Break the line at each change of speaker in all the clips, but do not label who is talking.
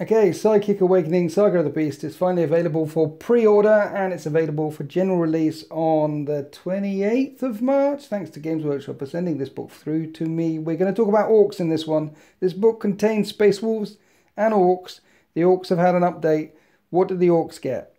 Okay, Psychic Awakening Saga of the Beast is finally available for pre-order, and it's available for general release on the 28th of March. Thanks to Games Workshop for sending this book through to me. We're going to talk about Orcs in this one. This book contains Space Wolves and Orcs. The Orcs have had an update. What did the Orcs get?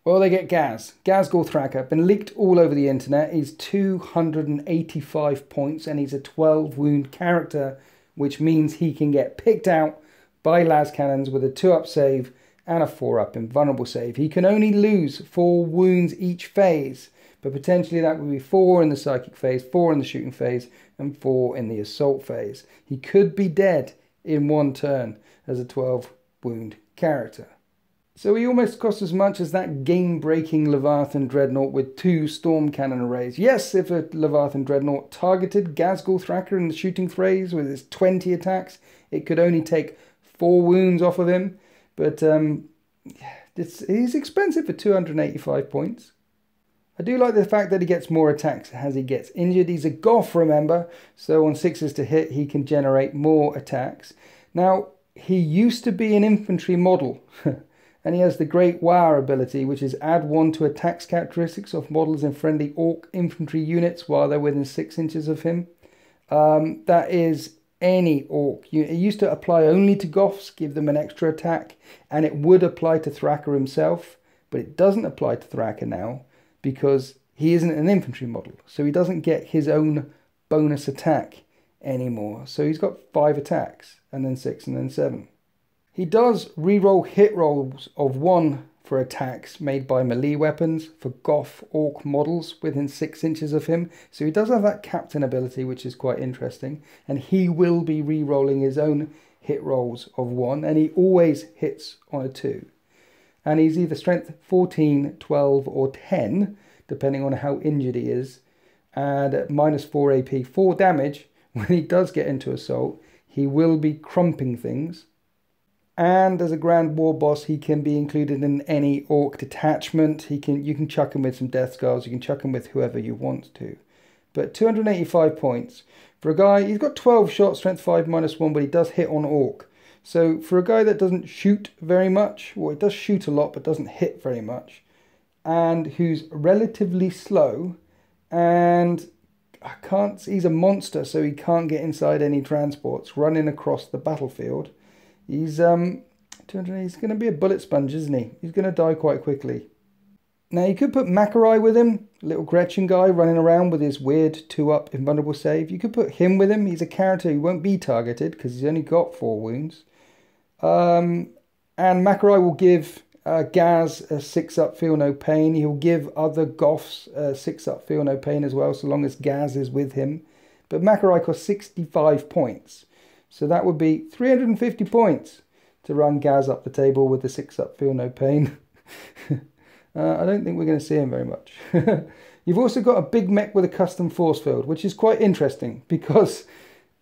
Well, they get Gaz. Gaz Gorthracker. Been leaked all over the internet. He's 285 points and he's a 12 wound character, which means he can get picked out by las cannons with a 2-up save and a 4-up invulnerable save. He can only lose 4 wounds each phase, but potentially that would be 4 in the psychic phase, 4 in the shooting phase, and 4 in the assault phase. He could be dead in one turn as a 12 wound character. So he almost costs as much as that game-breaking Leviathan Dreadnought with 2 storm cannon arrays. Yes, if a Leviathan Dreadnought targeted Gaz Gorthracker in the shooting phase with its 20 attacks, it could only take 4 wounds off of him, but he's expensive for 285 points. I do like the fact that he gets more attacks as he gets injured. He's a Goth, remember, so on 6s to hit he can generate more attacks. Now, he used to be an infantry model, and he has the Great Wow ability, which is add 1 to attacks characteristics of models in friendly Orc infantry units while they're within 6 inches of him. That is any Orc. It used to apply only to Goths, give them an extra attack, and it would apply to Thraka himself, but it doesn't apply to Thraka now because he isn't an infantry model, so he doesn't get his own bonus attack anymore. So he's got 5 attacks, and then 6, and then 7. He does reroll hit rolls of 1 for attacks made by melee weapons for Goth Orc models within 6 inches of him. So he does have that captain ability, which is quite interesting. And he will be re-rolling his own hit rolls of 1. And he always hits on a 2. And he's either strength 14, 12 or 10, depending on how injured he is. And at -4 AP, 4 damage, when he does get into assault, he will be crumping things. And as a Grand War Boss, he can be included in any Orc detachment. You can chuck him with some Death Scars. You can chuck him with whoever you want to. But 285 points. For a guy, he's got 12 shots, strength 5 -1, but he does hit on Orc. So for a guy that doesn't shoot very much, well, he does shoot a lot, but doesn't hit very much, and who's relatively slow, and he's a monster, so he can't get inside any transports, running across the battlefield. He's going to be a bullet sponge, isn't he? He's going to die quite quickly. Now, you could put Macarai with him, little Gretchen guy running around with his weird 2-up invulnerable save. You could put him with him. He's a character who won't be targeted because he's only got 4 wounds. And Macarai will give Gaz a 6-up feel no pain. He'll give other Goths a 6-up feel no pain as well, so long as Gaz is with him. But Macarai costs 65 points. So that would be 350 points to run Gaz up the table with the 6-up feel no pain. I don't think we're going to see him very much. You've also got a big mech with a custom force field, which is quite interesting because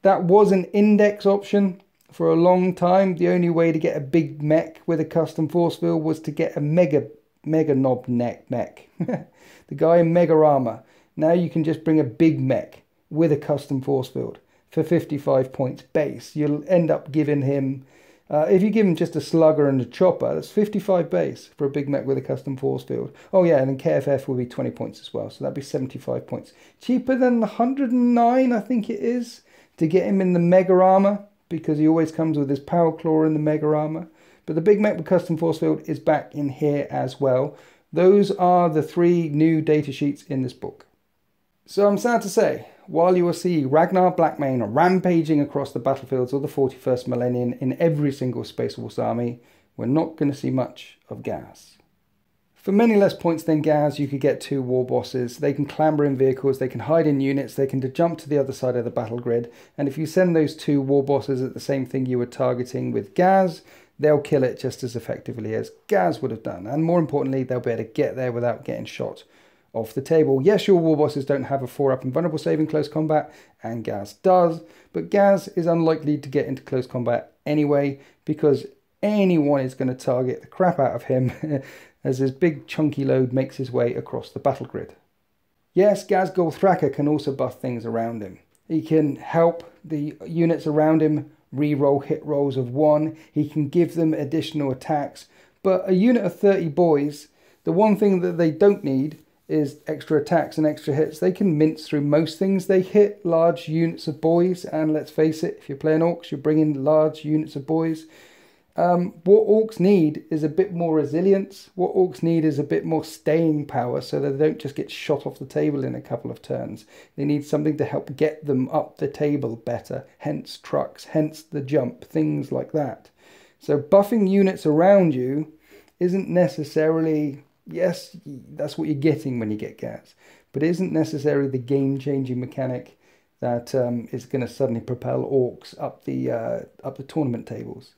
that was an index option for a long time. The only way to get a big mech with a custom force field was to get a mega knob neck mech. The guy in mega armor. Now you can just bring a big mech with a custom force field for 55 points base. You'll end up giving him, if you give him just a slugger and a chopper, that's 55 base for a big mech with a custom force field. Oh yeah, and then KFF will be 20 points as well, so that'd be 75 points. Cheaper than 109, I think it is, to get him in the mega armor, because he always comes with his power claw in the mega armor. But the big mech with custom force field is back in here as well. Those are the 3 new data sheets in this book. So I'm sad to say, while you will see Ragnar Blackmane rampaging across the battlefields of the 41st millennium in every single Space Wolves army, we're not going to see much of Gaz. For many less points than Gaz, you could get 2 war bosses. They can clamber in vehicles, they can hide in units, they can jump to the other side of the battle grid, and if you send those 2 war bosses at the same thing you were targeting with Gaz, they'll kill it just as effectively as Gaz would have done, and more importantly, they'll be able to get there without getting shot off the table. Yes, your war bosses don't have a 4-up invulnerable save in close combat, and Gaz does, but Gaz is unlikely to get into close combat anyway, because anyone is going to target the crap out of him as his big chunky load makes his way across the battle grid. Yes, Gaz Gorthracker can also buff things around him. He can help the units around him re-roll hit rolls of 1. He can give them additional attacks. But a unit of 30 boys, the one thing that they don't need is extra attacks and extra hits. They can mince through most things they hit. Large units of boys, and let's face it, if you're playing Orcs, you're bringing large units of boys. What Orcs need is a bit more resilience. What Orcs need is a bit more staying power so that they don't just get shot off the table in a couple of turns. They need something to help get them up the table better, hence trucks, hence the jump, things like that. So buffing units around you isn't necessarily, yes, that's what you're getting when you get gas, but it isn't necessarily the game-changing mechanic that is going to suddenly propel Orcs up the tournament tables.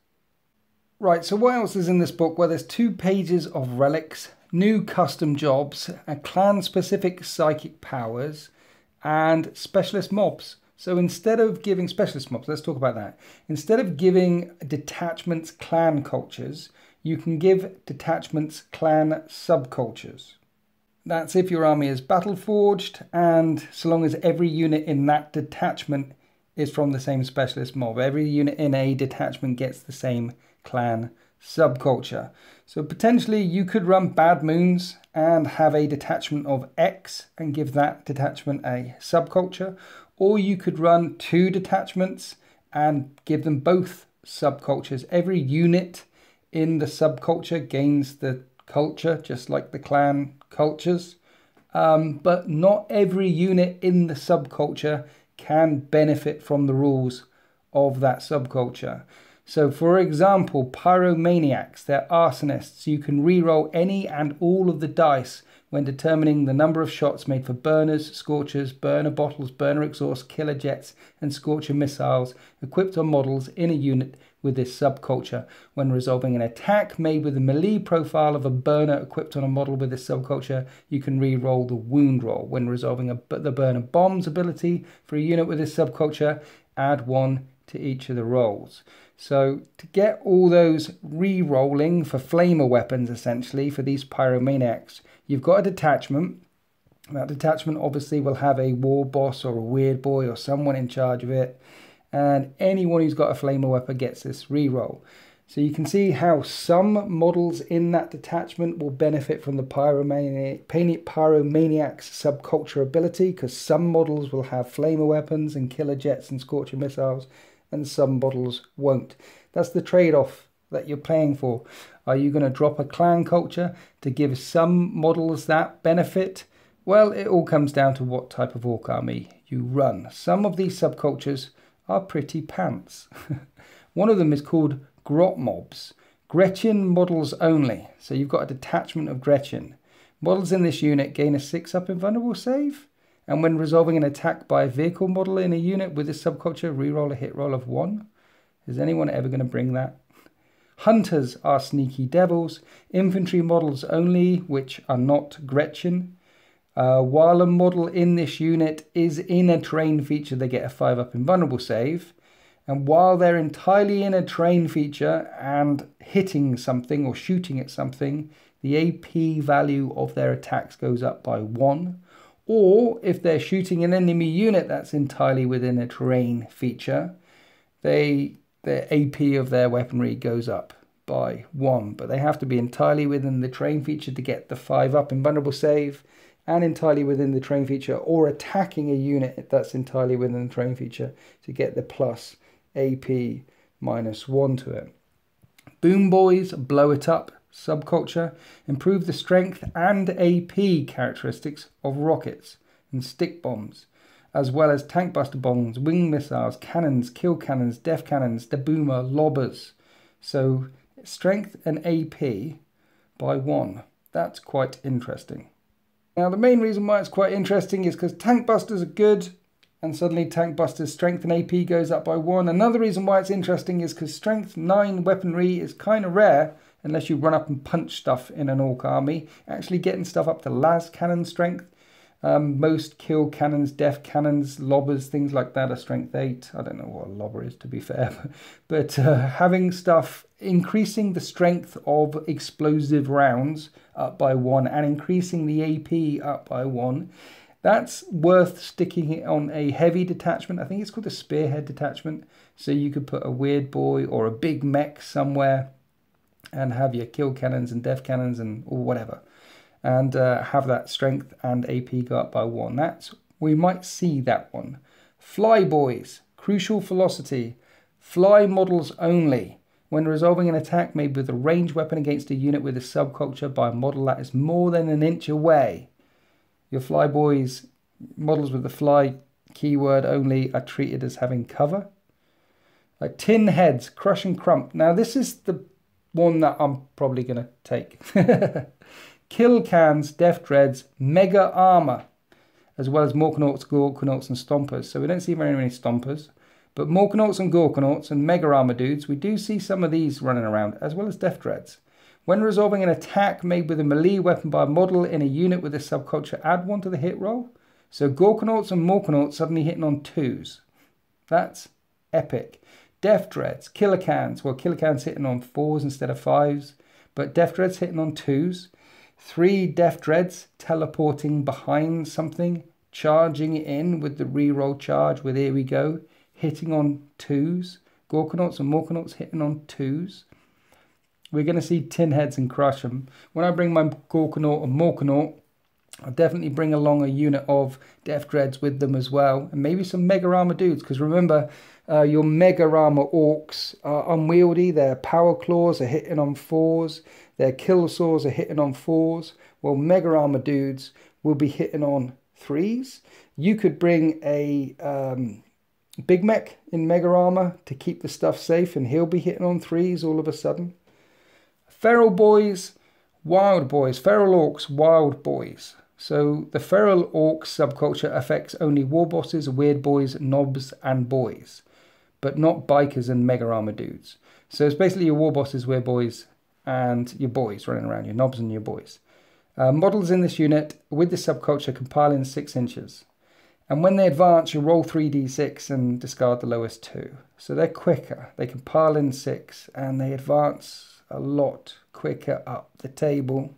Right, so what else is in this book? Well, there's 2 pages of relics, new custom jobs, clan-specific psychic powers, and specialist mobs. So instead of giving specialist mobs, let's talk about that. Instead of giving detachments clan cultures, you can give detachments clan subcultures. That's if your army is battle forged, and so long as every unit in that detachment is from the same specialist mob. Every unit in a detachment gets the same clan subculture. So potentially you could run Bad Moons and have a detachment of X and give that detachment a subculture, or you could run 2 detachments and give them both subcultures. Every unit in the subculture gains the culture, just like the clan cultures, but not every unit in the subculture can benefit from the rules of that subculture. So for example, pyromaniacs, they're arsonists. You can re-roll any and all of the dice when determining the number of shots made for burners, scorchers, burner bottles, burner exhaust, killer jets, and scorcher missiles equipped on models in a unit with this subculture. When resolving an attack made with the melee profile of a burner equipped on a model with this subculture, you can re-roll the wound roll. When resolving the burner bombs ability for a unit with this subculture, add 1 to each of the rolls. So to get all those re-rolling for flamer weapons, essentially, for these pyromaniacs, you've got a detachment. That detachment obviously will have a war boss or a weird boy or someone in charge of it. And anyone who's got a flamer weapon gets this re-roll. So you can see how some models in that detachment will benefit from the pyromaniacs subculture ability, because some models will have flamer weapons and killer jets and scorcher missiles, and some models won't. That's the trade-off that you're playing for. Are you going to drop a clan culture to give some models that benefit? Well, it all comes down to what type of Orc army you run. Some of these subcultures are pretty pants. One of them is called Grot Mobs. Gretchen models only. So you've got a detachment of Gretchen. Models in this unit gain a 6-up invulnerable save. And when resolving an attack by a vehicle model in a unit with this subculture, reroll a hit roll of 1. Is anyone ever going to bring that? Hunters are sneaky devils. Infantry models only, which are not Gretchen. While a model in this unit is in a terrain feature, they get a 5-up invulnerable save. And while they're entirely in a terrain feature and hitting something or shooting at something, the AP value of their attacks goes up by 1. Or if they're shooting an enemy unit that's entirely within a terrain feature, the AP of their weaponry goes up by 1. But they have to be entirely within the terrain feature to get the 5-up invulnerable save, and entirely within the terrain feature, or attacking a unit that's entirely within the terrain feature to get the plus AP -1 to it. Boom Boys, Blow It Up subculture, improve the strength and AP characteristics of rockets and stick bombs, as well as tank buster bombs, wing missiles, cannons, kill cannons, def cannons, deboomer, lobbers. So strength and AP by 1. That's quite interesting. Now the main reason why it's quite interesting is because tank busters are good, and suddenly tank busters strength and AP goes up by 1. Another reason why it's interesting is because strength 9 weaponry is kind of rare unless you run up and punch stuff in an Orc army. Actually getting stuff up to las cannon strength. Most kill cannons, def cannons, lobbers, things like that are strength 8. I don't know what a lobber is, to be fair. But having stuff, increasing the strength of explosive rounds up by 1 and increasing the AP up by 1, That's worth sticking it on a heavy detachment. I think it's called a spearhead detachment. So you could put a weird boy or a big mech somewhere and have your kill cannons and death cannons and or whatever. And have that strength and AP go up by 1. We might see that one. Fly boys, crucial velocity, fly models only. When resolving an attack made with a ranged weapon against a unit with a subculture by a model that is more than an inch away. Your fly boys, models with the fly keyword only, are treated as having cover. Tin heads, crush and crump. Now this is the one that I'm probably going to take. Kill cans, death dreads, mega armor, as well as Morkanauts, Gorkanauts and Stompers. So we don't see very many Stompers. But Morkanauts and Gorkanauts and mega armor dudes, we do see some of these running around, as well as death dreads. When resolving an attack made with a melee weapon by a model in a unit with a subculture, add 1 to the hit roll. So Gorkanauts and Morkanauts suddenly hitting on 2s. That's epic. Death dreads, killer cans. Well, killer cans hitting on 4s instead of 5s, but death dreads hitting on 2s. 3 death dreads teleporting behind something, charging in with the reroll charge with here we go, hitting on 2s. Gorkanauts and Morkanauts hitting on 2s. We're going to see tin heads and crush them. When I bring my Gorkanaut and Morkanaut, I'll definitely bring along a unit of death dreads with them as well, and maybe some mega armor dudes, because remember, your mega armor orcs are unwieldy. Their power claws are hitting on 4s. Their kill saws are hitting on 4s. Well, mega armor dudes will be hitting on 3s. You could bring a big mech in mega armor to keep the stuff safe, and he'll be hitting on 3s all of a sudden. Feral boys, wild boys, feral orcs, wild boys. So the feral orc subculture affects only war bosses, weird boys, knobs, and boys, but not bikers and mega armor dudes. So it's basically your war bosses, weird boys, and your boys running around, your knobs and your boys. Models in this unit with the subculture compile in 6 inches. And when they advance, you roll 3d6 and discard the lowest 2. So they're quicker. They compile in 6 and they advance a lot quicker up the table.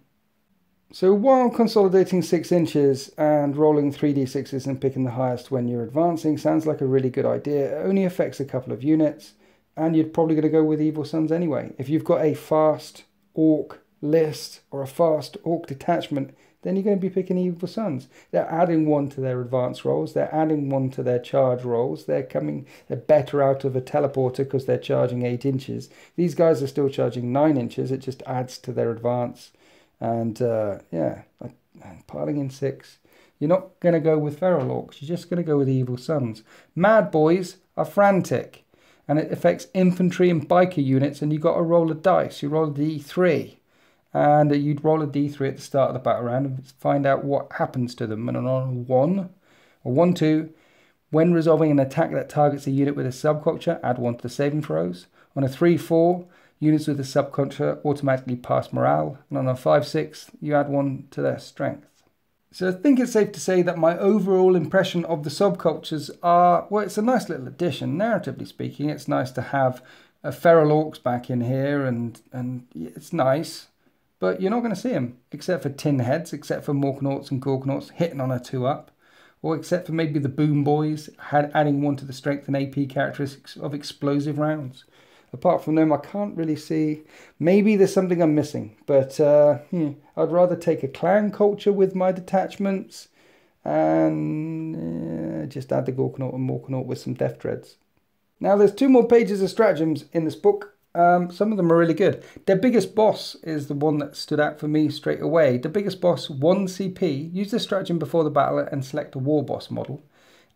So while consolidating 6 inches and rolling 3d6s and picking the highest when you're advancing sounds like a really good idea, it only affects a couple of units, and you're probably going to go with Evil Sons anyway. If you've got a fast orc list or a fast orc detachment, then you're going to be picking Evil Sons. They're adding 1 to their advance rolls, they're adding 1 to their charge rolls, they're better out of a teleporter because they're charging 8 inches. These guys are still charging 9 inches, it just adds to their advance. And yeah, piling in 6. You're not going to go with feral orcs, you're just going to go with Evil Sons. Mad boys are frantic, and it affects infantry and biker units, and you've got to roll a dice. You roll a d3. And you'd roll a d3 at the start of the battle round and find out what happens to them. And on a 1 or 1-2, when resolving an attack that targets a unit with a subculture, add 1 to the saving throws. On a 3-4, units with a subculture automatically pass morale. And on a 5-6, you add 1 to their strength. So I think it's safe to say that my overall impression of the subcultures are, well, it's a nice little addition. Narratively speaking, it's nice to have a feral orcs back in here, and it's nice. But you're not going to see them, except for tin heads, except for Morkanauts and Gorkanauts hitting on a 2-up, or except for maybe the boom boys adding 1 to the strength and AP characteristics of explosive rounds. Apart from them, I can't really see. Maybe there's something I'm missing, but I'd rather take a clan culture with my detachments and just add the Gorkanaut and Morkanaut with some death dreads. Now there's 2 more pages of stratagems in this book. Some of them are really good. Their biggest boss is the one that stood out for me straight away. The biggest boss, 1 CP. Use this stratagem before the battle and select a war boss model.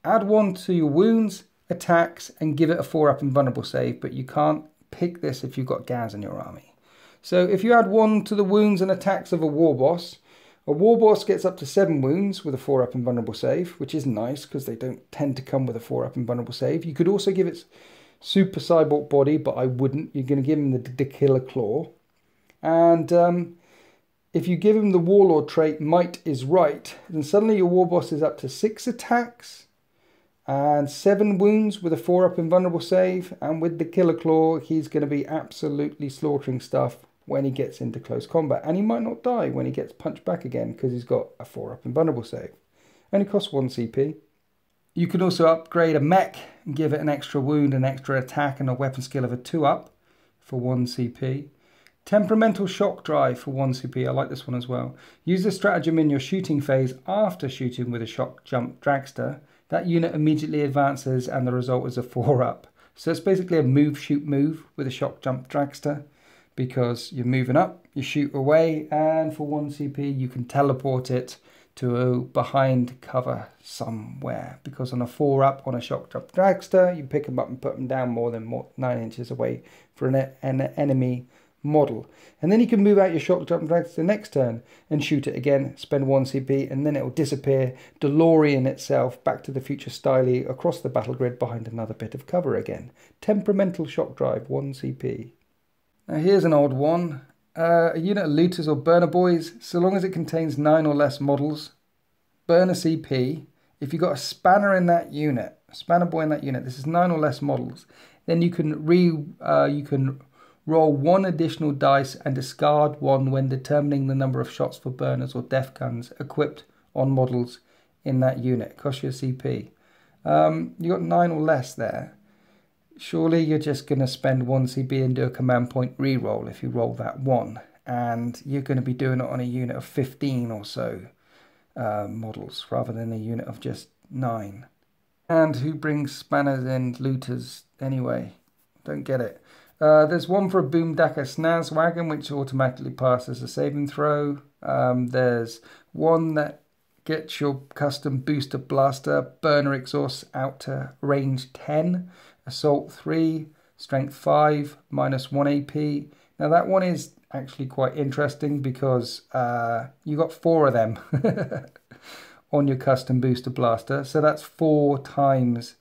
Add 1 to your wounds, attacks, and give it a 4-up invulnerable save, but you can't pick this if you've got Gaz in your army. So if you add 1 to the wounds and attacks of a war boss gets up to 7 wounds with a 4-up invulnerable save, which is nice because they don't tend to come with a 4-up invulnerable save. You could also give it super cyborg body, but I wouldn't. You're going to give him the killer claw. And if you give him the warlord trait, might is right, then suddenly your war boss is up to 6 attacks and 7 wounds with a 4-up invulnerable save. And with the killer claw, he's going to be absolutely slaughtering stuff when he gets into close combat. And he might not die when he gets punched back again because he's got a 4-up invulnerable save. only costs 1 CP. You can also upgrade a mech and give it an extra wound, an extra attack, and a weapon skill of a 2-up for 1 CP. Temperamental Shock Drive for 1 CP. I like this one as well. Use this stratagem in your shooting phase after shooting with a shock jump dragster. That unit immediately advances and the result is a 4-up. So it's basically a move, shoot, move with a shock jump dragster, because you're moving up, you shoot away, and for 1 CP you can teleport it to a behind cover somewhere, because on a 4-up on a shock jump dragster, you pick them up and put them down more than 9 inches away for an enemy model. And then you can move out your shock jump dragster next turn and shoot it again, spend 1 CP, and then it will disappear, DeLorean itself Back to the Future styly across the battle grid behind another bit of cover again. Temperamental Shock Drive, 1 CP. Now here's an odd one. A unit of looters or burner boys, so long as it contains 9 or less models, burner CP. If you've got a spanner in that unit, a spanner boy in that unit, this is 9 or less models, then you can roll 1 additional dice and discard 1 when determining the number of shots for burners or def guns equipped on models in that unit. Cost you a CP. You got 9 or less there. Surely you're just going to spend 1 CP and do a command point reroll if you roll that 1. And you're going to be doing it on a unit of 15 or so models rather than a unit of just 9. And who brings spanners and looters anyway? Don't get it. There's one for a Boom Daka Snaz Wagon, which automatically passes a saving throw. There's one that gets your custom booster blaster, burner exhaust out to range 10, assault 3, strength 5, -1 AP. Now that one is actually quite interesting because you got 4 of them on your custom booster blaster. So that's 4 times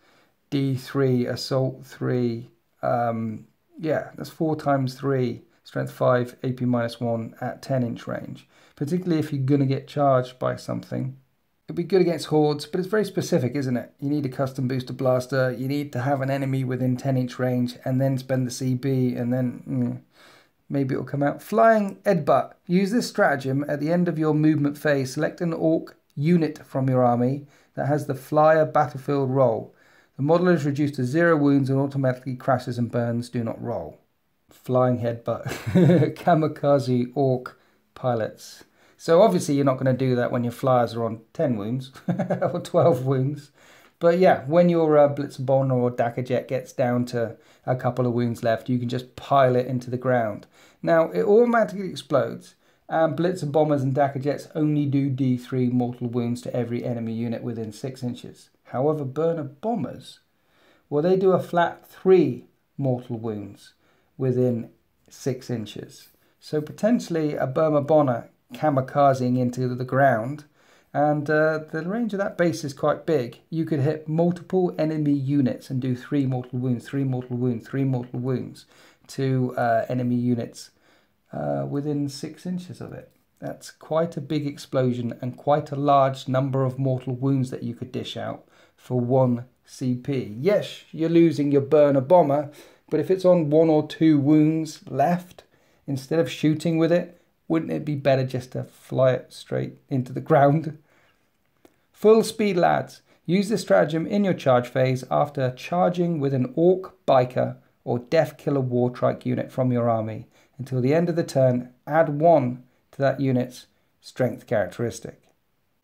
D3, assault 3. Yeah, that's 4 times 3, strength 5, AP -1 at 10-inch range. Particularly if you're going to get charged by something. It'd be good against hordes, but it's very specific, isn't it? You need a custom booster blaster, you need to have an enemy within 10-inch range, and then spend the CP, and then maybe it'll come out. Flying Headbutt. Use this stratagem at the end of your movement phase. Select an Orc unit from your army that has the Flyer Battlefield roll. The model is reduced to 0 wounds and automatically crashes and burns. Do not roll. Flying Headbutt. Kamikaze Orc pilots. So obviously you're not going to do that when your flyers are on 10 wounds or 12 wounds. But yeah, when your Blitzer Bomber or Daka Jet gets down to a couple of wounds left, you can just pile it into the ground. Now it automatically explodes, and Blitzer Bombers and Daka Jets only do D3 mortal wounds to every enemy unit within 6 inches. However, Burner Bombers, well, they do a flat 3 mortal wounds within 6 inches. So potentially a Burner Bomber kamikazing into the ground, and the range of that base is quite big. You could hit multiple enemy units and do 3 mortal wounds, 3 mortal wounds, 3 mortal wounds to enemy units within 6 inches of it. That's quite a big explosion and quite a large number of mortal wounds that you could dish out for 1 CP. Yes, you're losing your Burner Bomber, but if it's on 1 or 2 wounds left, instead of shooting with it, wouldn't it be better just to fly it straight into the ground? Full speed, lads. Use this stratagem in your charge phase after charging with an Orc, Biker, or Death Killer Wartrike unit from your army. Until the end of the turn, add 1 to that unit's strength characteristic.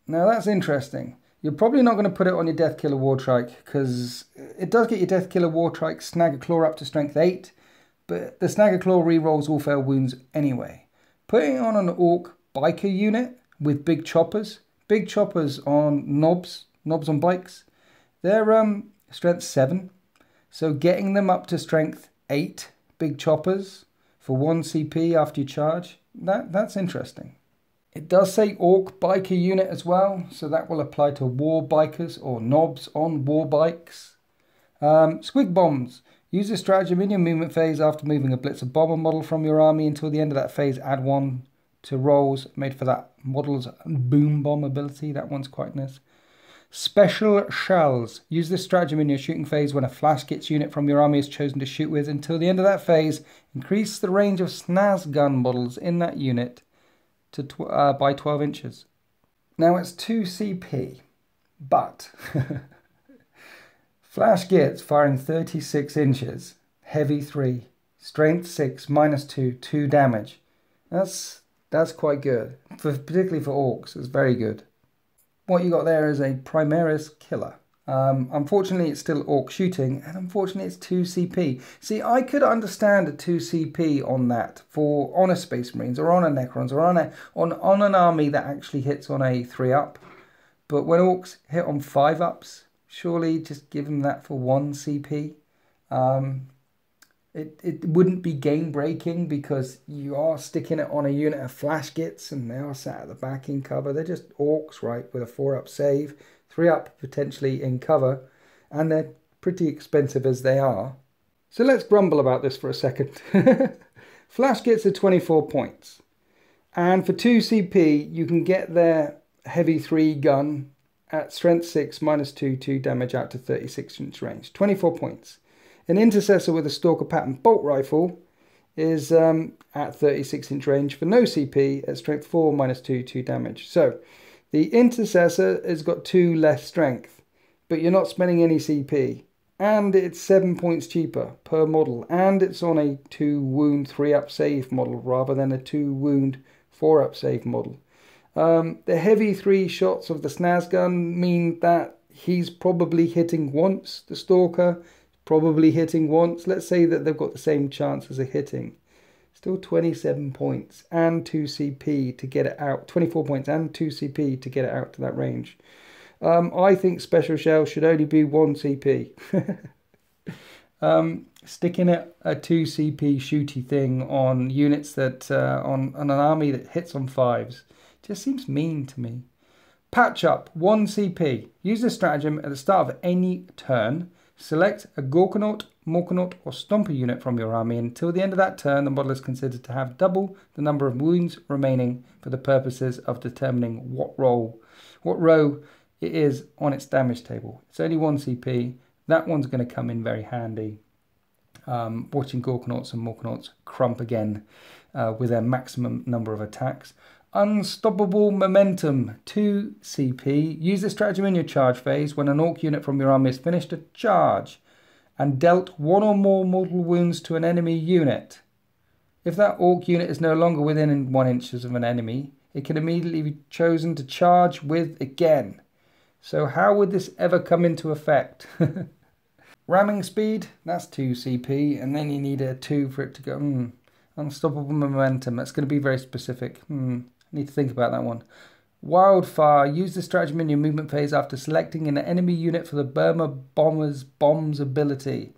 Now that's interesting. You're probably not going to put it on your Death Killer Wartrike, because it does get your Death Killer Wartrike Snagger Claw up to strength 8, but the Snagger Claw rerolls all fail wounds anyway. Putting it on an Orc Biker unit with big choppers on knobs on bikes, they're strength 7, so getting them up to strength 8 big choppers for 1 CP after you charge, that's interesting. It does say Orc Biker unit as well, so that will apply to war bikers or knobs on war bikes. Squid Bombs. Use this stratagem in your movement phase after moving a Blitzer Bomber model from your army. Until the end of that phase, add 1 to rolls made for that model's boom bomb ability. That one's quite nice. Special Shells. Use this stratagem in your shooting phase when a flash gets unit from your army is chosen to shoot with. Until the end of that phase, increase the range of snaz gun models in that unit to by 12 inches. Now it's 2 CP. But Flash Gits firing 36 inches, heavy 3, strength 6, -2, 2 damage. That's quite good. Particularly for orcs, it's very good. What you got there is a Primaris killer. Unfortunately, it's still orc shooting, and unfortunately, it's 2 CP. See, I could understand a 2 CP on that on a Space Marines or on a Necrons or on an army that actually hits on a 3-up. But when orcs hit on 5-ups, surely just give them that for 1 CP. It wouldn't be game breaking because you are sticking it on a unit of Flash Gits and they are sat at the back in cover. They're just orcs, right, with a 4-up save, 3-up potentially in cover, and they're pretty expensive as they are. So let's grumble about this for a second. Flash Gits are 24 points. And for 2 CP, you can get their heavy 3 gun at strength 6, -2, 2 damage out to 36-inch range. 24 points. An intercessor with a stalker pattern bolt rifle is at 36-inch range for no CP at strength 4, -2, 2 damage. So the intercessor has got 2 less strength, but you're not spending any CP. And it's 7 points cheaper per model. And it's on a 2 wound 3-up save model rather than a 2 wound 4-up save model. The heavy 3 shots of the snaz gun mean that he's probably hitting once, the stalker. Probably hitting once. Let's say that they've got the same chances of hitting. Still 27 points and 2 CP to get it out. 24 points and 2 CP to get it out to that range. I think Special Shell should only be 1 CP. Sticking a 2 CP shooty thing on units that on an army that hits on 5s just seems mean to me. Patch up 1 CP. Use this stratagem at the start of any turn. Select a Gorkanaut, Morkanaut or Stomper unit from your army. Until the end of that turn, the model is considered to have double the number of wounds remaining for the purposes of determining what row it is on its damage table. It's only 1 CP. That one's going to come in very handy. Watching Gorkanauts and Morkanauts crump again with their maximum number of attacks. Unstoppable Momentum, 2 CP. Use this stratagem in your charge phase when an orc unit from your army has finished a charge and dealt 1 or more mortal wounds to an enemy unit. If that orc unit is no longer within 1 inch of an enemy, it can immediately be chosen to charge with again. So how would this ever come into effect? Ramming speed, that's 2 CP, and then you need a 2 for it to go. Unstoppable Momentum, that's going to be very specific. I need to think about that one. Wildfire, use the stratagem in your movement phase after selecting an enemy unit for the Burma Bombs ability.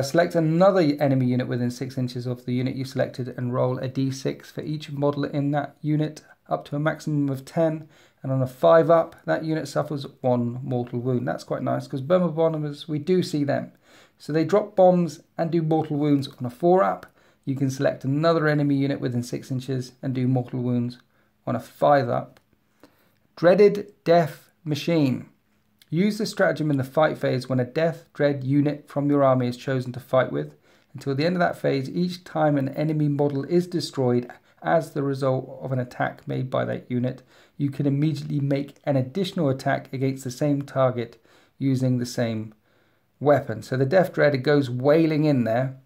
Select another enemy unit within 6 inches of the unit you selected and roll a d6 for each model in that unit up to a maximum of 10. And on a 5-up, that unit suffers 1 mortal wound. That's quite nice because Burma Bombers, we do see them. So they drop bombs and do mortal wounds on a 4-up. You can select another enemy unit within 6 inches and do mortal wounds on a 5-up. Dreaded Death Machine. Use the stratagem in the fight phase when a Death Dread unit from your army is chosen to fight with. Until the end of that phase, each time an enemy model is destroyed as the result of an attack made by that unit, you can immediately make an additional attack against the same target using the same weapon. So the Death Dread goes wailing in there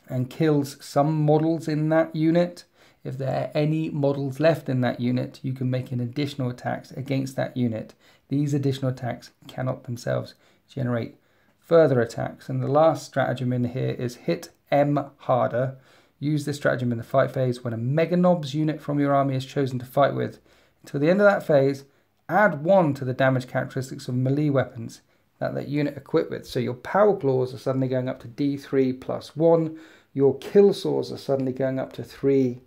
and kills some models in that unit. If there are any models left in that unit, you can make an additional attacks against that unit. These additional attacks cannot themselves generate further attacks. And the last stratagem in here is Hit M Harder. Use this stratagem in the fight phase when a Mega Knobs unit from your army is chosen to fight with. Until the end of that phase, add 1 to the damage characteristics of melee weapons that unit equipped with. So your Power Claws are suddenly going up to D3 plus 1. Your Kill Saws are suddenly going up to 3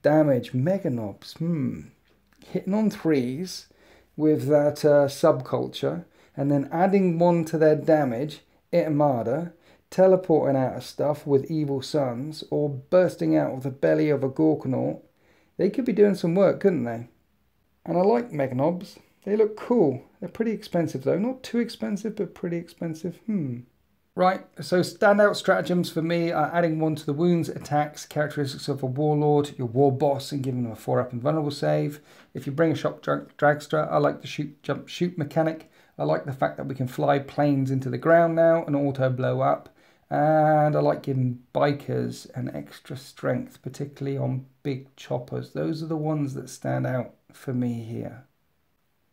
damage. Mega Knobs, hitting on 3s with that Subculture, and then adding 1 to their damage, Itamada, teleporting out of stuff with Evil Sons, or bursting out of the belly of a Gorkanaut. They could be doing some work, couldn't they? And I like Mega Knobs. They look cool. They're pretty expensive though. Not too expensive, but pretty expensive. Right, so standout stratagems for me are adding 1 to the wounds, attacks, characteristics of a warlord, your war boss, and giving them a 4-up invulnerable save. If you bring a shock dragster, I like the shoot, jump, shoot mechanic. I like the fact that we can fly planes into the ground now and auto blow up. And I like giving bikers an extra strength, particularly on big choppers. Those are the ones that stand out for me here.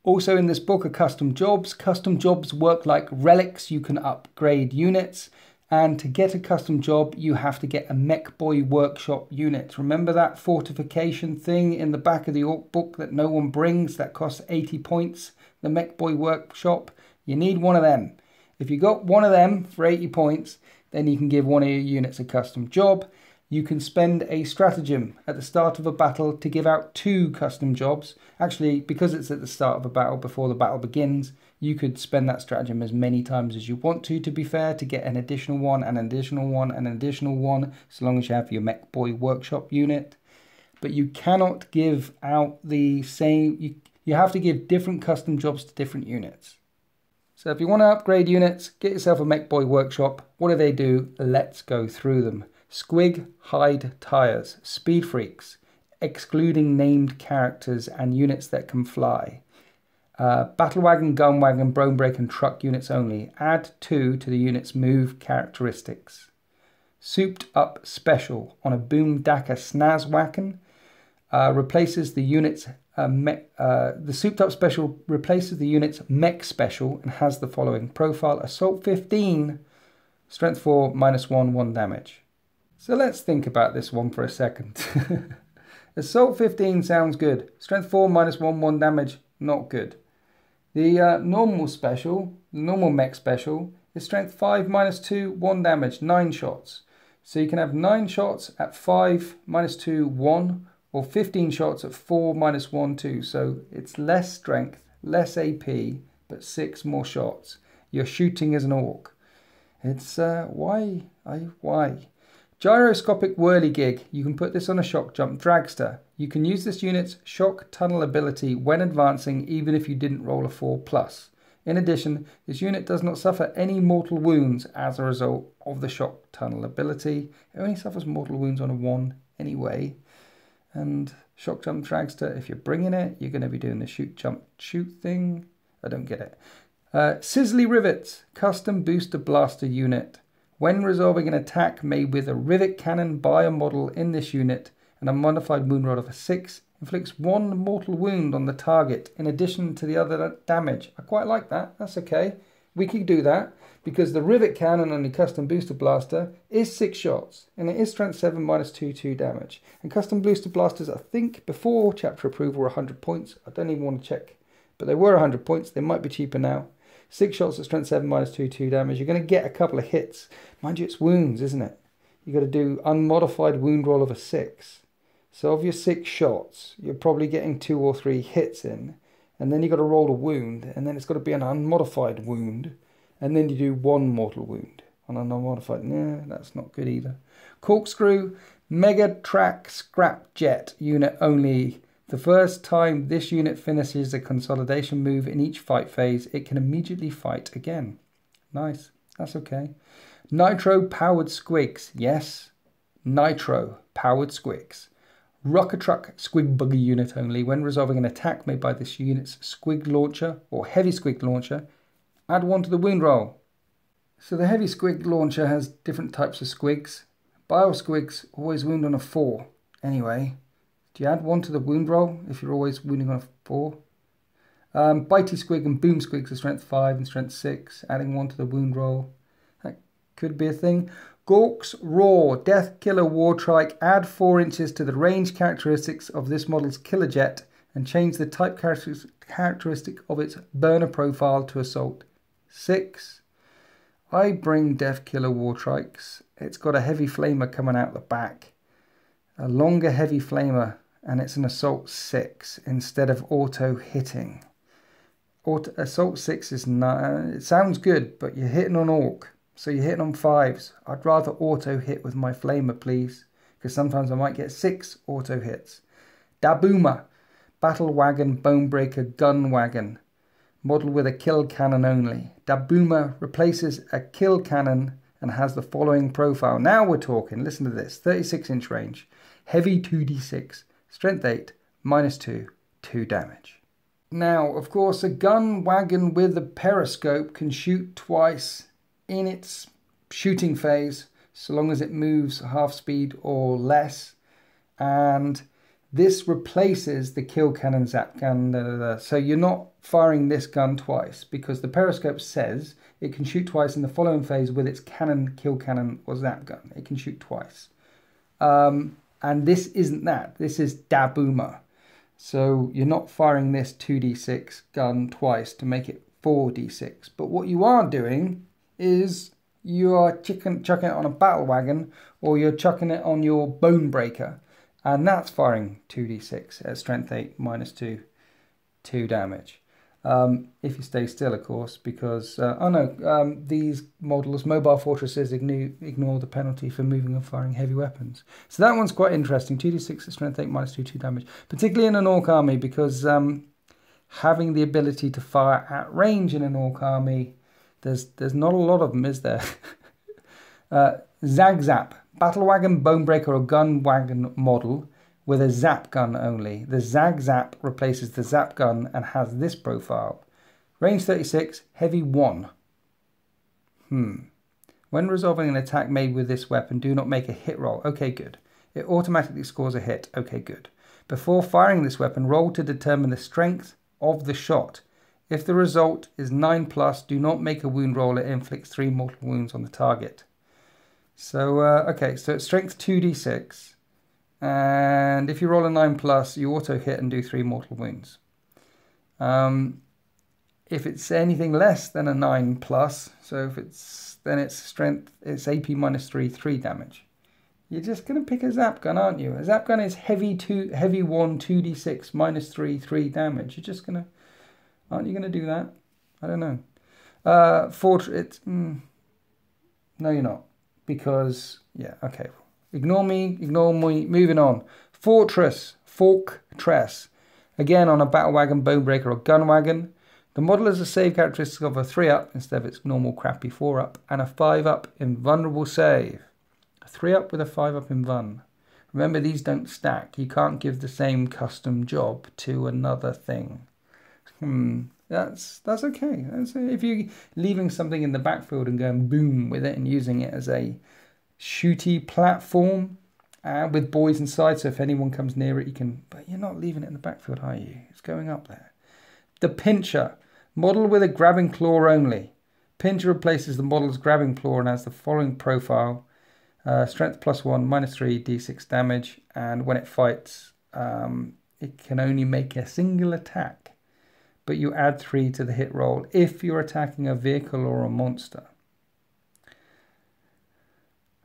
Also in this book are custom jobs. Custom jobs work like relics. You can upgrade units. And to get a custom job, you have to get a Mech Boy Workshop unit. Remember that fortification thing in the back of the Orc book that no one brings that costs 80 points? The Mech Boy Workshop. You need one of them. If you got one of them for 80 points, then you can give one of your units a custom job. You can spend a stratagem at the start of a battle to give out 2 custom jobs. Actually, because it's at the start of a battle before the battle begins, you could spend that stratagem as many times as you want to be fair, to get an additional one, an additional one, an additional one, so long as you have your Mech Boy Workshop unit. But you cannot give out the same, you have to give different custom jobs to different units. So if you want to upgrade units, get yourself a Mech Boy Workshop. What do? Let's go through them. Squig Hide Tires, Speed Freaks, excluding named characters and units that can fly. Battle Wagon, Gun Wagon, Bonebreaker and Truck units only. Add 2 to the unit's move characteristics. Souped Up Special on a Boom Daka Snaz Wagon replaces the unit's the Souped Up Special replaces the unit's Mech Special and has the following profile: Assault 15, Strength 4, -1, 1 damage. So let's think about this one for a second. Assault 15 sounds good. Strength 4, -1, 1 damage, not good. The normal special, the normal Mech Special, is Strength 5, -2, 1 damage, 9 shots. So you can have 9 shots at 5, -2, 1, or 15 shots at 4, -1, 2. So it's less strength, less AP, but 6 more shots. You're shooting as an orc. It's, why? Gyroscopic Whirligig. You can put this on a shock jump dragster. You can use this unit's shock tunnel ability when advancing, even if you didn't roll a 4+. In addition, this unit does not suffer any mortal wounds as a result of the shock tunnel ability. It only suffers mortal wounds on a 1 anyway. And shock jump dragster, if you're bringing it, you're going to be doing the shoot jump shoot thing. I don't get it. Sizzly Rivets, custom booster blaster unit. When resolving an attack made with a rivet cannon by a model in this unit, and a modified wound roll of a 6 inflicts 1 mortal wound on the target in addition to the other damage. I quite like that. That's okay. We could do that because the rivet cannon on the custom booster blaster is 6 shots and it is strength 7 -2, 2 damage. And custom booster blasters, I think before chapter approval, were 100 points. I don't even want to check, but they were 100 points. They might be cheaper now. 6 shots at strength 7 -2, 2 damage. You're going to get a couple of hits. Mind you, it's wounds, isn't it? You've got to do unmodified wound roll of a 6. So of your 6 shots, you're probably getting 2 or 3 hits in. And then you've got to roll a wound. And then it's got to be an unmodified wound. And then you do 1 mortal wound on an unmodified. Nah, that's not good either. Corkscrew, Mega Track Scrap Jet unit only. The first time this unit finishes a consolidation move in each fight phase, it can immediately fight again. Nice. That's okay. Nitro Powered Squeaks. Yes. Nitro Powered Squeaks. Rocket Truck Squig Buggy unit only. When resolving an attack made by this unit's Squig Launcher or Heavy Squig Launcher, add 1 to the wound roll. So the Heavy Squig Launcher has different types of squigs. Bio Squigs always wound on a 4. Anyway, do you add 1 to the wound roll if you're always wounding on a 4? Bitey Squig and Boom Squigs are strength 5 and strength 6. Adding 1 to the wound roll. That could be a thing. Gorks Roar, Death Killer Wartrike. Add 4 inches to the range characteristics of this model's Killer Jet and change the type characteristic of its burner profile to Assault 6. I bring Death Killer Wartrikes. It's got a heavy flamer coming out the back. A longer heavy flamer, and it's an Assault 6 instead of auto hitting. Assault 6 is not, it sounds good, but you're hitting on Orc. So you're hitting on 5s. I'd rather auto hit with my flamer, please, because sometimes I might get 6 auto hits. Dabooma, Battle Wagon, Bonebreaker, Gun Wagon. Model with a kill cannon only. Dabuma replaces a kill cannon and has the following profile. Now we're talking, listen to this, 36-inch range, heavy 2d6, strength 8, -2, 2 damage. Now, of course, a gun wagon with a periscope can shoot twice in its shooting phase, so long as it moves half speed or less. And this replaces the kill cannon, zap gun, So you're not firing this gun twice because the periscope says it can shoot twice in the following phase with its cannon, kill cannon, or zap gun. It can shoot twice. And this isn't that. This is Dabuma. So you're not firing this 2d6 gun twice to make it 4d6. But what you are doing is you are chucking it on a battle wagon, or you're chucking it on your Bonebreaker. And that's firing 2d6 at strength 8, -2, 2 damage. If you stay still, of course, because, these models, mobile fortresses, ignore the penalty for moving and firing heavy weapons. So that one's quite interesting. 2d6 at strength 8, -2, 2 damage. Particularly in an Orc army, because having the ability to fire at range in an Orc army, there's not a lot of them, is there? Zags, battle wagon, Bonebreaker, or gun wagon model with a zap gun only. The Zags replaces the zap gun and has this profile. Range 36, heavy 1. When resolving an attack made with this weapon, do not make a hit roll. Okay, good. It automatically scores a hit. Okay, good. Before firing this weapon, roll to determine the strength of the shot. If the result is 9+, do not make a wound roll. It inflicts 3 mortal wounds on the target. So, okay, so it's strength 2d6. And if you roll a 9+, you auto hit and do 3 mortal wounds. If it's anything less than a 9+, so if then it's strength, it's AP -3, 3 damage. You're just going to pick a zap gun, aren't you? A zap gun is heavy 1, 2d6, -3, 3 damage. You're just going to, aren't you going to do that? I don't know. No, you're not. Because, yeah, okay. Ignore me, moving on. Fortress. Again, on a battle wagon, Bonebreaker, or gun wagon. The model has a save characteristic of a 3-up instead of its normal crappy 4-up, and a 5-up invulnerable save. A 3-up with a 5-up invuln. Remember, these don't stack. You can't give the same custom job to another thing. That's okay. If you're leaving something in the backfield and going boom with it and using it as a shooty platform with boys inside, so if anyone comes near it, you can... But you're not leaving it in the backfield, are you? It's going up there. The Pincher. Model with a grabbing claw only. Pincher replaces the model's grabbing claw and has the following profile. Strength +1, -3, d6 damage. And when it fights, it can only make a single attack. But you add 3 to the hit roll if you're attacking a vehicle or a monster.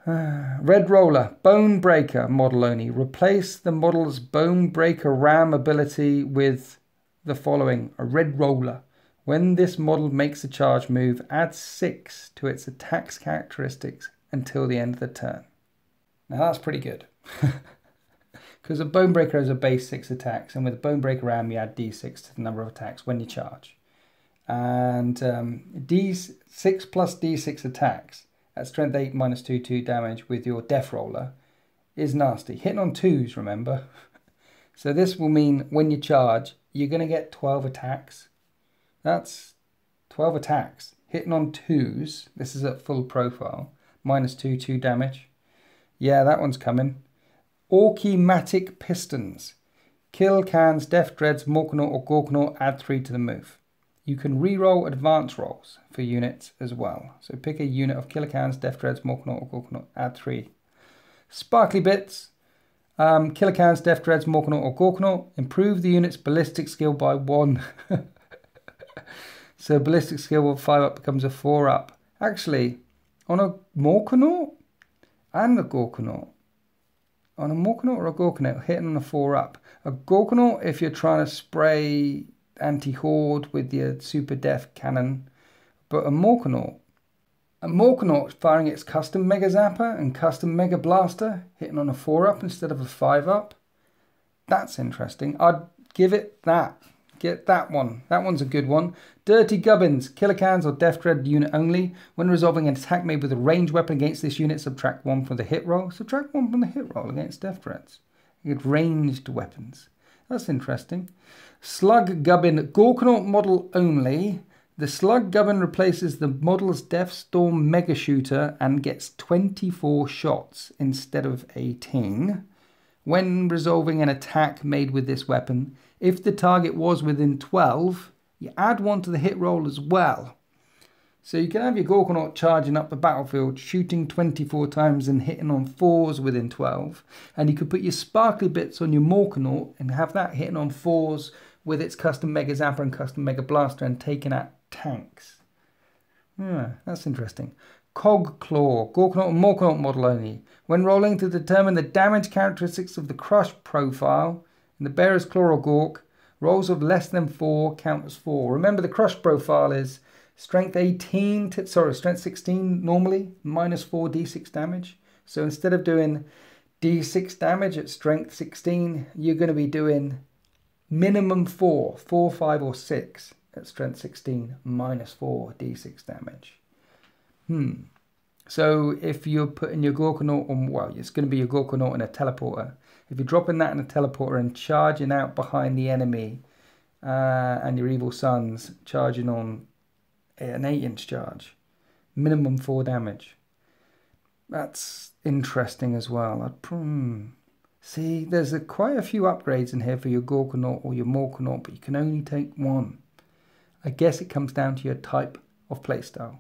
Red Roller, Bonebreaker model only. Replace the model's Bonebreaker ram ability with the following. A Red Roller. When this model makes a charge move, add 6 to its attack's characteristics until the end of the turn. Now that's pretty good. Because a Bonebreaker has a base 6 attacks, and with a Bonebreaker ram, you add d6 to the number of attacks when you charge. And d6 plus d6 attacks at strength 8 -2, 2 damage with your Death Roller is nasty. Hitting on 2s, remember. So this will mean when you charge, you're going to get 12 attacks. That's 12 attacks. Hitting on 2s, this is at full profile, -2, 2 damage. Yeah, that one's coming. Orkimatic Pistons. Kill cans, Death Dreads, Morkanaut or Gorkanaut, add 3 to the move. You can re-roll advance rolls for units as well. So pick a unit of Killer Cans, Death Dreads, Morkanaut or Gorkanaut, add 3. Sparkly Bits. Killer Cans, Death Dreads, Morkanaut or Gorkanaut. Improve the unit's ballistic skill by 1. So ballistic skill with 5-up becomes a 4-up. Actually, on a Morkanaut and a Gorkanaut. On a Morkanaut or a Gorkanaut, hitting on a 4-up. A Gorkanaut if you're trying to spray anti-horde with your super def cannon. But a Morkanaut firing its custom Mega Zapper and custom Mega Blaster, hitting on a 4-up instead of a 5-up. That's interesting. I'd give it that. Get that one. That one's a good one. Dirty Gubbins. Killer Cans or Death Dread unit only. When resolving an attack made with a ranged weapon against this unit, subtract 1 from the hit roll. Subtract 1 from the hit roll against Death Dreads. You get ranged weapons. That's interesting. Slug Gubbin. Gorkanaut model only. The Slug Gubbin replaces the model's Death Storm Mega Shooter and gets 24 shots instead of 18. When resolving an attack made with this weapon, if the target was within 12, you add 1 to the hit roll as well. So you can have your Gorkanaut charging up the battlefield, shooting 24 times and hitting on 4s within 12. And you could put your sparkly bits on your Morkanaut and have that hitting on 4s with its custom Mega Zapper and custom Mega Blaster and taking out tanks. Yeah, that's interesting. Cog Claw, Gorkanaut and Morkanaut model only. When rolling to determine the damage characteristics of the crush profile in the Bearer's Claw or Gork, rolls of less than 4 count as 4. Remember, the crush profile is strength 16 normally, minus 4 d6 damage. So instead of doing d6 damage at strength 16, you're going to be doing minimum 4, 5 or 6 at strength 16, minus 4 d6 damage. So if you're putting your Gorkanaut on, well, it's going to be your Gorkanaut in a teleporter. If you're dropping that in a teleporter and charging out behind the enemy, and your evil sons charging on an 8-inch charge, minimum 4 damage. That's interesting as well. See, there's quite a few upgrades in here for your Gorkanaut or your Morkanaut, but you can only take 1. I guess it comes down to your type of playstyle.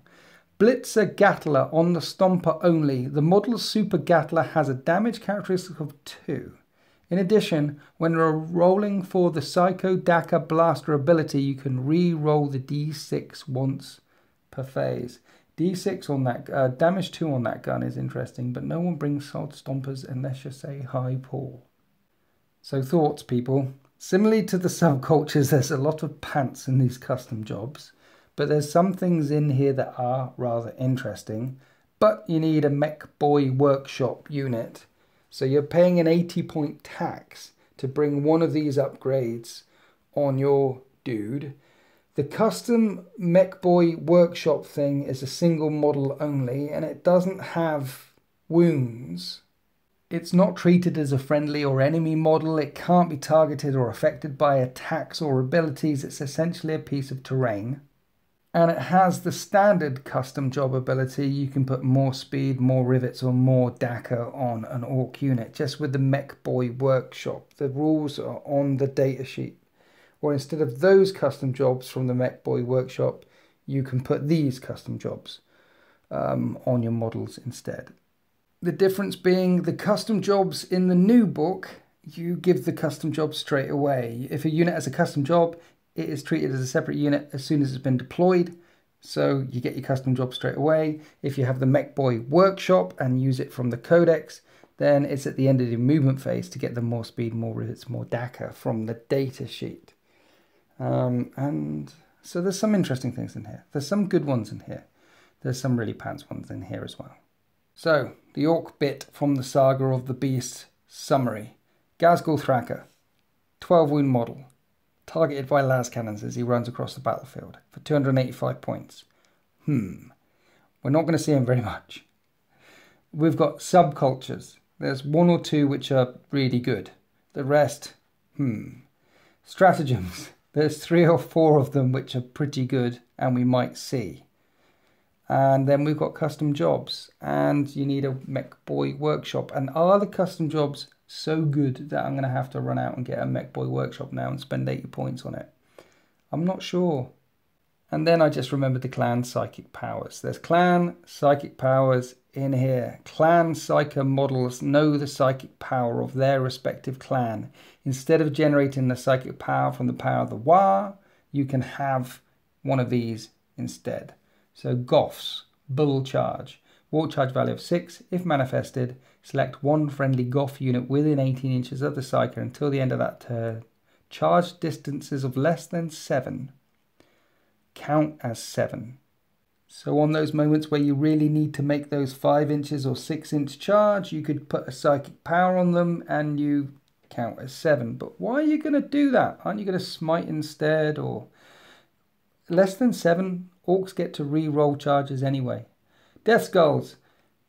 Blitzer Gatler on the Stomper only. The model's Super Gatler has a damage characteristic of 2. In addition, when rolling for the Psycho Daka Blaster ability, you can re-roll the d6 once per phase. d6 on that, damage 2 on that gun is interesting, but no one brings Sod Stompers unless you say hi, Paul. So thoughts, people. Similarly to the subcultures, there's a lot of pants in these custom jobs. But there's some things in here that are rather interesting. But you need a Mech Boy Workshop unit. So you're paying an 80-point tax to bring one of these upgrades on your dude. The custom Mech Boy Workshop thing is a single model only, and it doesn't have wounds. It's not treated as a friendly or enemy model. It can't be targeted or affected by attacks or abilities. It's essentially a piece of terrain. And it has the standard custom job ability. You can put more speed, more rivets, or more Daka on an Orc unit, just with the Mech Boy Workshop. The rules are on the datasheet. Or instead of those custom jobs from the Mech Boy Workshop, you can put these custom jobs on your models instead. The difference being the custom jobs in the new book, you give the custom job straight away. If a unit has a custom job, it is treated as a separate unit as soon as it's been deployed. So you get your custom job straight away. If you have the Mech Boy Workshop and use it from the Codex, then it's at the end of the movement phase to get the more speed, more rivets, more Daka from the data sheet. And so there's some interesting things in here. There's some good ones in here. There's some really pants ones in here as well. So, the Orc bit from the Saga of the Beast summary. Ghazghkull Thraka, 12 wound model, targeted by las cannons as he runs across the battlefield for 285 points. We're not going to see him very much. We've got subcultures. There's 1 or 2 which are really good. The rest, Stratagems. There's 3 or 4 of them which are pretty good and we might see. And then we've got custom jobs, and you need a Mech Boy Workshop. And are the custom jobs so good that I'm going to have to run out and get a Mech Boy Workshop now and spend 80 points on it? I'm not sure. And then I just remembered the clan psychic powers. There's clan psychic powers in here. Clan psyker models know the psychic power of their respective clan. Instead of generating the psychic power from the power of the Wa, you can have one of these instead. So Goths, Bull Charge, Walk Charge value of 6. If manifested, select one friendly Goth unit within 18 inches of the Psyker until the end of that turn. Charge distances of less than 7. Count as 7. So on those moments where you really need to make those 5 inches or 6 inch charge, you could put a psychic power on them and you count as 7. But why are you going to do that? Aren't you going to smite instead? Or less than 7, orcs get to re-roll charges anyway. Death Skulls,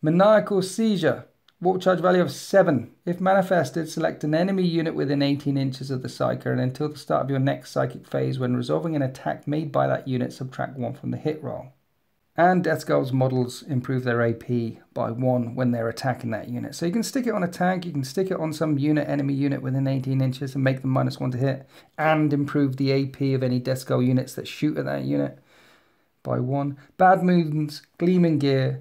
Maniacal Seizure, warp charge value of 7. If manifested, select an enemy unit within 18 inches of the Psyker, and until the start of your next psychic phase, when resolving an attack made by that unit, subtract 1 from the hit roll. And Death Skulls models improve their AP by 1 when they're attacking that unit. So you can stick it on a tank, you can stick it on some enemy unit within 18 inches and make them -1 to hit, and improve the AP of any Death Skull units that shoot at that unit by 1. Bad Moons, Gleaming Gear,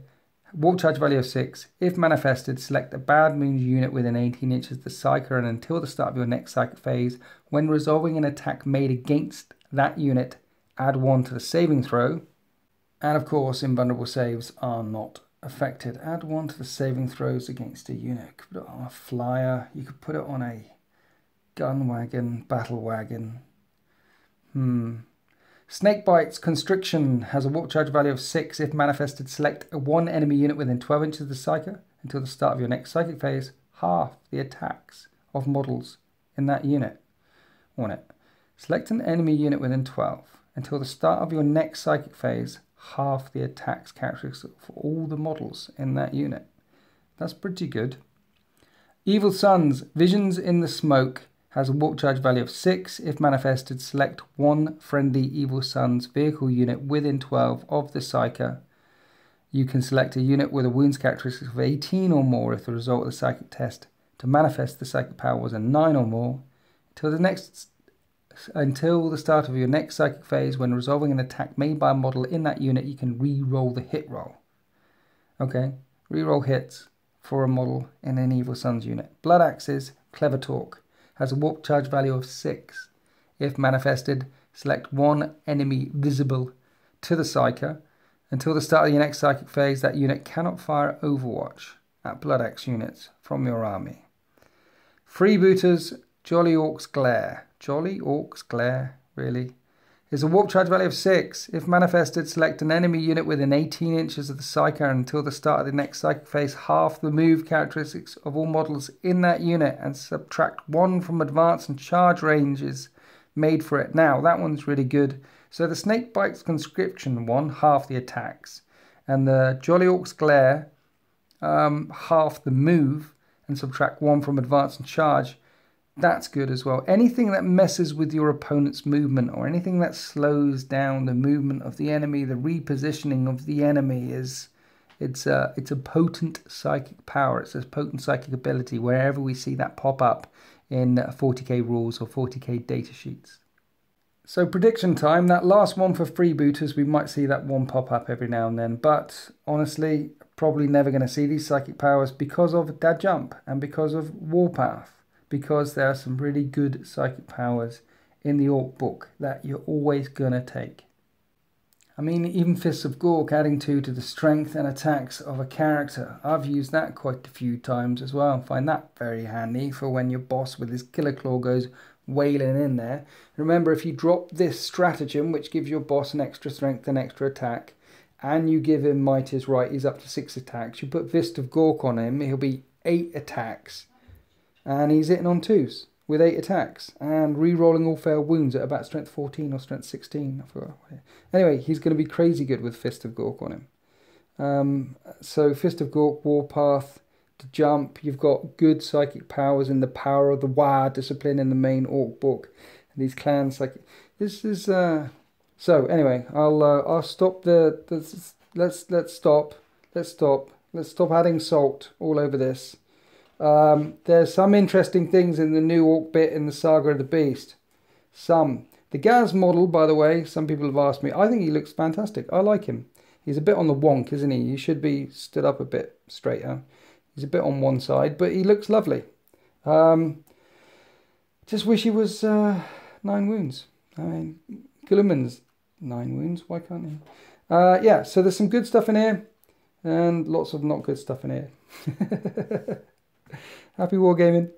warp charge value of 6. If manifested, select a Bad Moons unit within 18 inches of the Psyker, and until the start of your next psychic phase, when resolving an attack made against that unit, add 1 to the saving throw. And of course, invulnerable saves are not affected. Add 1 to the saving throws against a unit. You could put it on a flyer. You could put it on a gun wagon, battle wagon. Snakebites Constriction has a warp charge value of 6. If manifested, select 1 enemy unit within 12 inches of the Psyker. Until the start of your next psychic phase, half the attacks of models in that unit on it. Select an enemy unit within 12. Until the start of your next psychic phase, half the attacks characteristics for all the models in that unit. That's pretty good. Evil Suns, Visions in the Smoke, has a warp charge value of 6. If manifested, select 1 friendly Evil Suns vehicle unit within 12 of the Psyker. You can select a unit with a wounds characteristic of 18 or more if the result of the psychic test to manifest the psychic power was a 9 or more. Until the start of your next psychic phase, when resolving an attack made by a model in that unit, you can re-roll the hit roll. Okay, re-roll hits for a model in an Evil Suns unit. Blood Axes, Clever Talk, has a warp charge value of 6. If manifested, select 1 enemy visible to the Psyker. Until the start of your next psychic phase, that unit cannot fire Overwatch at Blood Axe units from your army. Freebooters, Jolly Orcs Glare. Jolly Orcs Glare, really? Is a warp charge value of 6. If manifested, select an enemy unit within 18 inches of the Psyker, and until the start of the next psychic phase, half the move characteristics of all models in that unit and subtract 1 from advance and charge ranges made for it. Now, that one's really good. So the Snakebites Conscription one, half the attacks, and the Jolly Orcs Glare, half the move and subtract 1 from advance and charge. That's good as well. Anything that messes with your opponent's movement or anything that slows down the movement of the enemy, the repositioning of the enemy, it's a potent psychic power. It's a potent psychic ability wherever we see that pop up in 40k rules or 40k data sheets. So prediction time, that last one for freebooters, we might see that one pop up every now and then, but honestly, probably never going to see these psychic powers because of Dad Jump and because of Warpath. Because there are some really good psychic powers in the Orc book that you're always going to take. I mean, even Fists of Gork adding 2 to the strength and attacks of a character. I've used that quite a few times as well. I find that very handy for when your boss with his Killer Claw goes wailing in there. Remember, if you drop this stratagem, which gives your boss an extra strength and extra attack, and you give him Might is Right, he's up to 6 attacks. You put Fist of Gork on him, he'll be 8 attacks. And he's hitting on 2s with 8 attacks and re-rolling all failed wounds at about strength 14 or strength 16. I forgot. Anyway, he's going to be crazy good with Fist of Gork on him. So Fist of Gork, Warpath, to jump. You've got good psychic powers in the Power of the Wa discipline in the main Orc book. And these clans, like this is. So anyway, I'll stop let's stop adding salt all over this. There's some interesting things in the new Orc bit in the Saga of the Beast. The Gaz model, by the way, some people have asked me, I think he looks fantastic. I like him. He's a bit on the wonk, isn't he? He should be stood up a bit straighter. He's a bit on one side, but he looks lovely. Just wish he was 9 wounds. I mean, Gilliman's 9 wounds. Why can't he? Yeah, so there's some good stuff in here and lots of not good stuff in here. Happy wargaming.